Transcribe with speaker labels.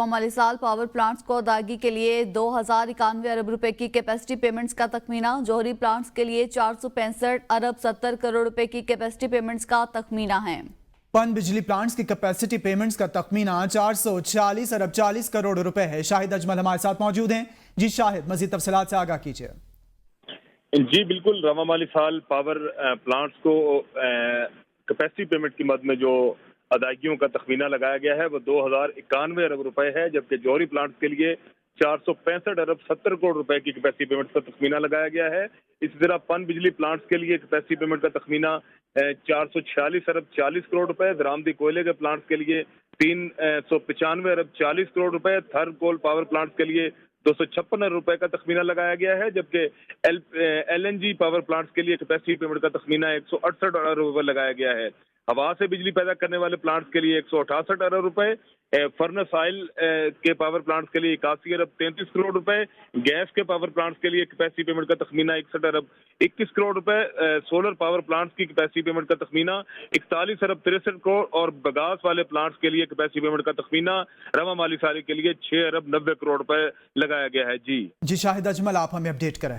Speaker 1: माली साल power plants को अदायगी के लिए 2091 अरब रुपए की कैपेसिटी पेमेंट्स का तखमीना। जौहरी प्लांट्स के लिए 465 अरब 70 करोड़ रुपए की कैपेसिटी पेमेंट्स का तखमीना है।
Speaker 2: पन बिजली प्लांट्स की कैपेसिटी पेमेंट्स का तखमीना 440 अरब 40 करोड़ रुपए है। शाहिद अजमल हमारे साथ मौजूद हैं। जी शाहिद, मजीद तफसीलात से आगाह कीजिए।
Speaker 3: जी बिल्कुल, रवा माली साल पावर प्लांट्स को कैपेसिटी पेमेंट की मद में जो अदायगियों का तखमीना लगाया गया है वो 2091 अरब रुपए है, जबकि जौहरी प्लांट्स के लिए 465 अरब 70 करोड़ रुपए की कैपेसिटी पेमेंट का तखमीना लगाया गया है। इसी तरह पन बिजली प्लांट्स के लिए कैपेसिटी पेमेंट का तखमीना 446 अरब 40 करोड़ रुपए, दरामदी कोयले के प्लांट्स के लिए 395 अरब 40 करोड़ रुपए, थर्ड कोल पावर प्लांट्स के लिए 256 अरब रुपए का तखमीना लगाया गया है, जबकि LNG पावर प्लांट्स के लिए कैपेसिटी पेमेंट का तखमीना 168 अरब रुपए लगाया गया है। हवा से बिजली पैदा करने वाले प्लांट्स के लिए 168 अरब रुपए, फर्नेस ऑयल के पावर प्लांट्स के लिए 81 अरब 33 करोड़ रुपए, गैस के पावर प्लांट्स के लिए कैपेसिटी पेमेंट का तखमीना 61 अरब 21 करोड़ रुपए, सोलर पावर प्लांट्स की कैपेसिटी पेमेंट का तखमीना 41 अरब 63 करोड़ और बगास वाले प्लांट्स के लिए कैपेसिटी पेमेंट का तखमीना रवा माली साल के लिए 6 अरब 90 करोड़ रुपए लगाया गया है। जी
Speaker 2: शाहिद अजमल, आप हमें अपडेट कर रहे हैं।